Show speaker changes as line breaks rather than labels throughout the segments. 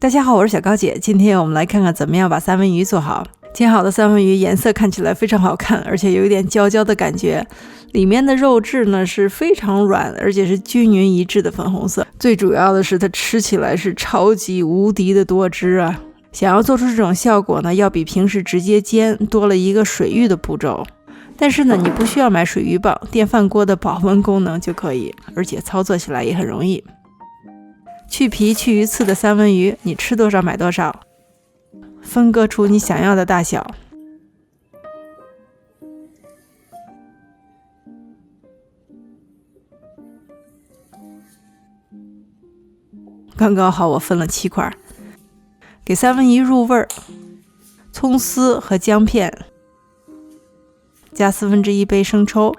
大家好，我是小高姐，今天我们来看看怎么样把三文鱼做好。煎好的三文鱼颜色看起来非常好看，而且有一点焦焦的感觉，里面的肉质呢是非常软，而且是均匀一致的粉红色。最主要的是它吃起来是超级无敌的多汁啊！想要做出这种效果呢，要比平时直接煎多了一个水浴的步骤。但是呢，你不需要买水鱼棒，电饭锅的保温功能就可以，而且操作起来也很容易。去皮去鱼刺的三文鱼，你吃多少买多少，分割出你想要的大小。刚刚好，我分了7块，给三文鱼入味儿，葱丝和姜片，加1/4杯生抽，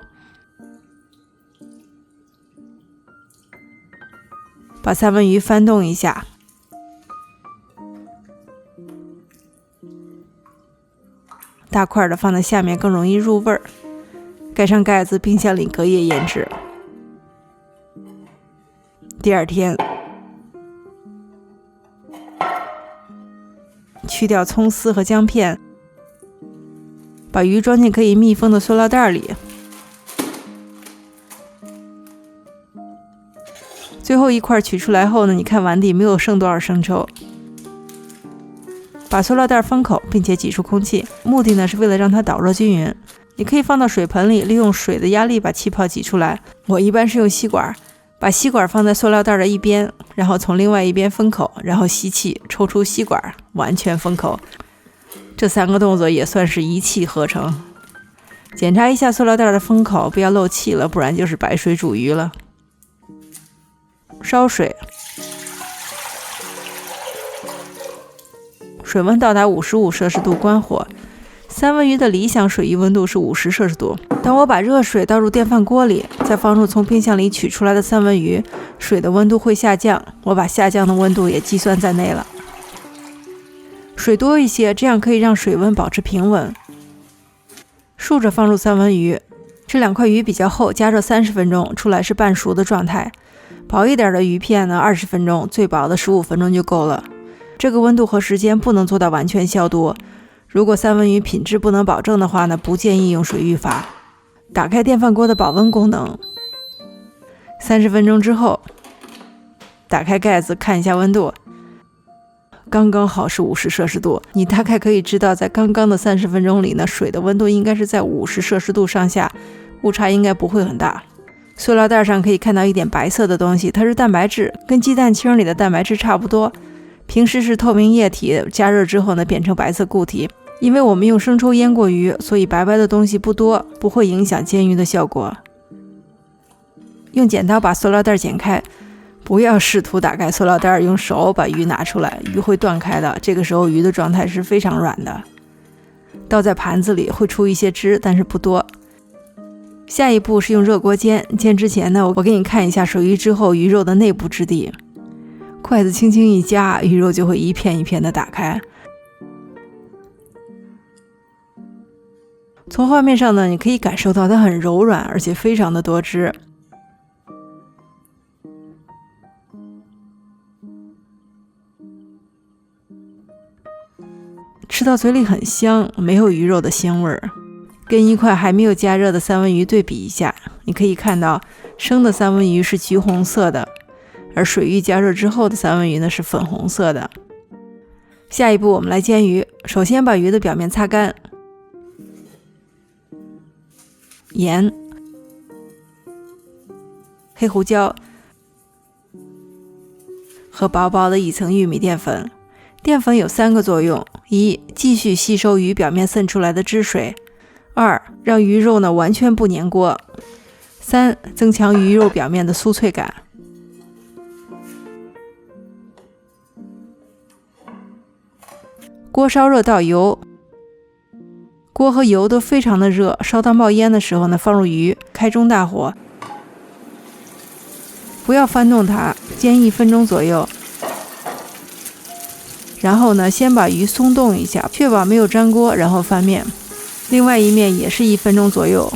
把三文鱼翻动一下，大块的放在下面更容易入味儿。盖上盖子，冰箱里隔夜腌制。第二天，去掉葱丝和姜片，把鱼装进可以密封的塑料袋里。最后一块取出来后呢，你看碗底没有剩多少生抽，把塑料袋封口，并且挤出空气，目的呢是为了让它导热均匀。你可以放到水盆里，利用水的压力把气泡挤出来。我一般是用吸管，把吸管放在塑料袋的一边，然后从另外一边封口，然后吸气，抽出吸管，完全封口。这3个动作也算是一气呵成。检查一下塑料袋的封口，不要漏气了，不然就是白水煮鱼了。烧水，水温到达55摄氏度关火。三文鱼的理想水域温度是50摄氏度。当我把热水倒入电饭锅里，再放入从冰箱里取出来的三文鱼，水的温度会下降，我把下降的温度也计算在内了。水多一些，这样可以让水温保持平稳。竖着放入三文鱼，这2块鱼比较厚，加热30分钟，出来是半熟的状态。薄一点的鱼片呢，20分钟，最薄的15分钟就够了。这个温度和时间不能做到完全消毒。如果三文鱼品质不能保证的话呢，不建议用水浴法。打开电饭锅的保温功能，30分钟之后，打开盖子看一下温度，刚刚好是50摄氏度。你大概可以知道，在刚刚的30分钟里呢，水的温度应该是在50摄氏度上下，误差应该不会很大。塑料袋上可以看到一点白色的东西，它是蛋白质，跟鸡蛋清里的蛋白质差不多。平时是透明液体，加热之后呢变成白色固体。因为我们用生抽腌过鱼，所以白白的东西不多，不会影响煎鱼的效果。用剪刀把塑料袋剪开，不要试图打开塑料袋，用手把鱼拿出来，鱼会断开的。这个时候鱼的状态是非常软的。倒在盘子里会出一些汁，但是不多。下一步是用热锅煎，煎之前呢，我给你看一下水鱼之后鱼肉的内部质地。筷子轻轻一夹，鱼肉就会一片一片的打开。从画面上呢，你可以感受到它很柔软，而且非常的多汁。吃到嘴里很香，没有鱼肉的腥味儿。跟一块还没有加热的三文鱼对比一下，你可以看到生的三文鱼是橘红色的，而水浴加热之后的三文鱼呢是粉红色的。下一步我们来煎鱼，首先把鱼的表面擦干，盐、黑胡椒和薄薄的一层玉米淀粉。淀粉有3个作用：一、继续吸收鱼表面渗出来的汁水；二、让鱼肉呢完全不粘锅；三、增强鱼肉表面的酥脆感。锅烧热倒油，锅和油都非常的热，烧到冒烟的时候呢，放入鱼，开中大火，不要翻动它，煎1分钟左右。然后呢，先把鱼松动一下，确保没有粘锅，然后翻面。另外一面也是1分钟左右。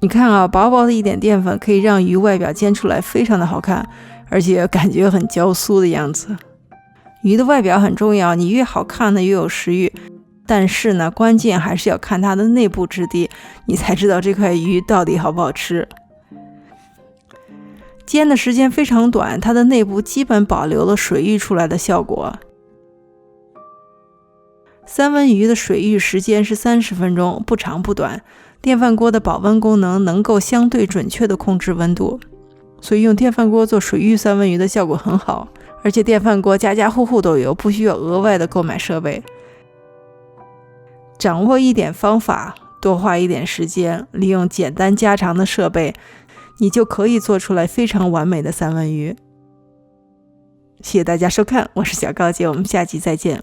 你看啊，薄薄的一点淀粉可以让鱼外表煎出来非常的好看，而且感觉很焦酥的样子。鱼的外表很重要，你越好看呢越有食欲，但是呢关键还是要看它的内部质地，你才知道这块鱼到底好不好吃。煎的时间非常短，它的内部基本保留了水浴出来的效果。三文鱼的水浴时间是30分钟，不长不短。电饭锅的保温功能能够相对准确地控制温度，所以用电饭锅做水浴三文鱼的效果很好。而且电饭锅家家户户都有，不需要额外的购买设备。掌握一点方法，多花一点时间，利用简单家常的设备，你就可以做出来非常完美的三文鱼。谢谢大家收看，我是小高姐，我们下期再见。